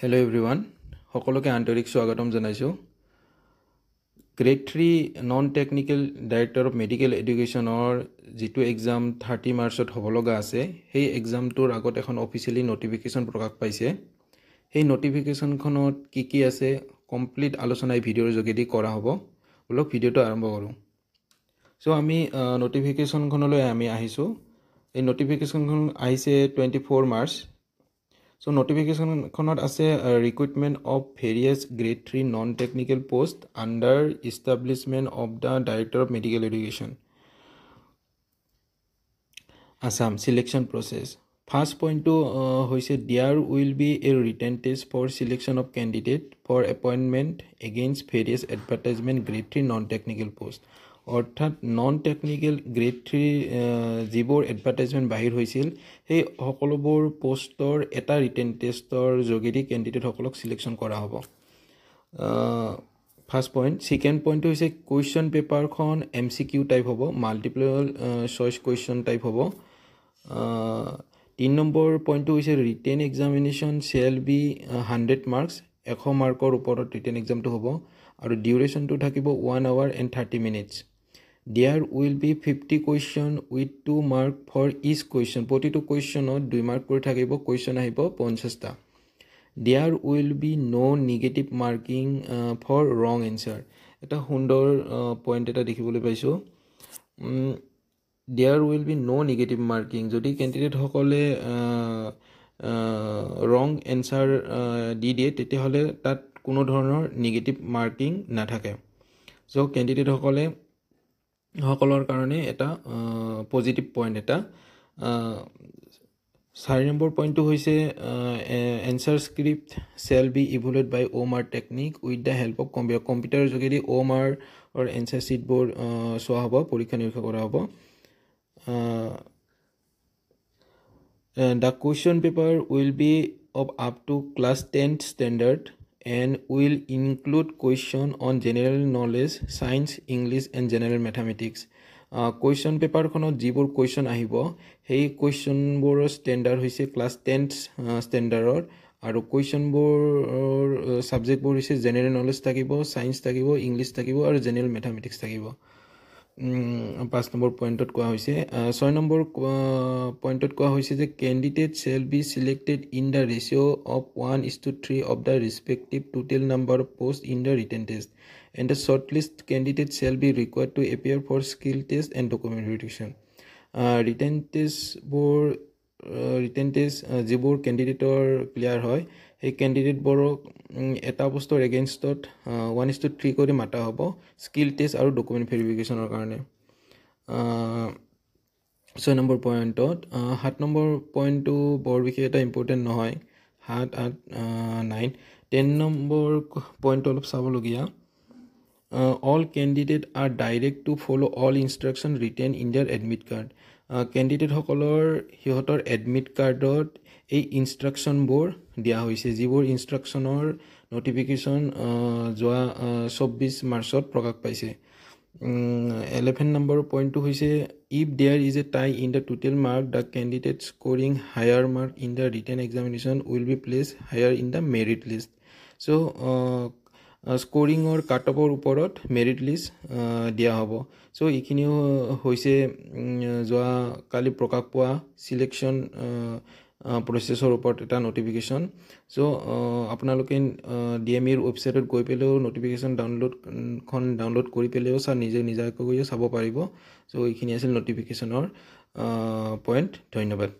Hello everyone. সকলোকে আন্তৰিক স্বাগতম জনাইছো। Grade 3 Non-Technical Director of Medical Education or যিটো এক্সাম 30 মাৰ্চত হ'ব লগা আছে সেই এক্সামটোৰ আগত এখন অফিচিয়ালি নোটিফিকেশন প্ৰকাশ পাইছে। সেই নোটিফিকেশনখনত কি আছে কমপ্লিট আলোচনা এই ভিডিঅ'ৰ যোগেদি কৰা হ'ব। বলক ভিডিঅ'টো আৰম্ভ কৰোঁ। সো আমি নোটিফিকেশনখনলৈ আমি আহিছো। এই নোটিফিকেশনখন আহিছে 24 March. So notification khonot ase recruitment of various grade 3 non-technical post under establishment of the Director of Medical Education. Assam selection process. First point to hoise there will be a written test for selection of candidate for appointment against various advertisement grade 3 non-technical post. অৰ্থাৎ non technical grade 3 যিবোৰ advertisement বাহিৰ হৈছিল সেই সকলোবোৰ পোষ্টৰ এটা written টেষ্টৰ যোগেদি কেণ্ডিডেটসকলক সিলেকশ্যন কৰা হ'ব। First point. ছেকেণ্ড পইণ্টটো হৈছে কুৱেশ্যন পেপাৰখন MCQ টাইপ হ'ব, মাল্টিপল চইচ কুৱেশ্যন টাইপ হ'ব। 3 নম্বৰ পইণ্টটো হৈছে written examination shall be 100 marks, 100 মাৰ্কৰ ওপৰত ৰিটেন এক্সামটো হ'ব আৰু ডিউৰেশ্যনটো থাকিব 1 hour and 30 minutes. There will be 50 question with 2 mark for each question. প্ৰতিটো কুৱেশ্যনত 2 মাৰ্ক কৰি থাকিব, কুৱেশ্যন আহিব 50টা। There will be no negative marking for wrong answer. এটা সুন্দৰ পইণ্ট এটা দেখিবলৈ পাইছোঁ। There will be no negative marking. যদি কেণ্ডিডেট সকলে ৰং এনসাৰ দি দিয়ে তেতিয়াহ'লে তাত কোনো ধৰণৰ নেগেটিভ মাৰ্কিং নাথাকে। সো কেণ্ডিডেট সকলৰ কাৰণে এটা পজিটিভ পইণ্ট এটা। 4 নম্বৰ পইণ্টটো হৈছে answer script shall be evaluated by OMR technique with the help of কম্পিউটাৰৰ যোগেদি OMR অৰ এনসাৰ শ্বীটবোৰ চোৱা হ'ব, পৰীক্ষা নিৰীক্ষা কৰা হ'ব। The question paper will be of up to class 10th standard and will include question on general knowledge, science, English and general mathematics. Question paper khonot jibur question ahibo hei question bor standard hoise class 10th standard aru question bor subject bor hoise general knowledge thakibo, science thakibo, English thakibo aru general mathematics thakibo. 5 number পইণ্টত কোৱা হৈছে। 6 number পইণ্টত কোৱা হৈছে যে candidate shall be selected in the ratio' of 1:3 of the respective total number of post in the written test and the short list candidate shall be required to appear for skill test and document verification. Written test যিবোৰ কেণ্ডিডেটৰ clear হয় সেই কেণ্ডিডেটবোৰক এটা পোষ্টৰ এগেইনষ্টত 1:3 কৰি মাতা হ'ব skill test আৰু ডকুমেণ্ট ভেৰিফিকেশ্যনৰ কাৰণে। 6 নম্বৰ পইণ্টত 7 নম্বৰ পইণ্টটো বৰ বিশেষ এটা ইম্পৰ্টেণ্ট নহয়। 7, 8, 9, 10 নম্বৰ পইণ্ট অলপ চাবলগীয়া। All candidates are direct to follow all instruction written in their admit card. Candidate সকলৰ সিহঁতৰ এডমিট কাৰ্ডত এই ইনষ্ট্ৰাকশ্যনবোৰ দিয়া হৈছে, যিবোৰ ইনষ্ট্ৰাকশ্যনৰ নোটিফিকেশ্যন যোৱা 24 মাৰ্চত প্ৰকাশ পাইছে। 11 নম্বৰ পইণ্টটো হৈছে if there is a tie in the total mark the candidate scoring higher mark in the written examination will be placed higher in the merit list. চ' স্ক'ৰিঙৰ কাট অফৰ ওপৰত মেৰিট লিষ্ট দিয়া হ'ব। চ' এইখিনিও হৈছে যোৱা কালি প্ৰকাশ পোৱা চিলেকশ্যন প্ৰচেছৰ ওপৰত এটা নোটিফিকেশ্যন। চ' আপোনালোকে DMEৰ ৱেবছাইটত গৈ পেলাইও নোটিফিকেশ্যন ডাউনলোড কৰি পেলাইও নিজাকৈ চাব পাৰিব। চ' এইখিনি আছিল নোটিফিকেশ্যনৰ পইণ্ট। ধন্যবাদ।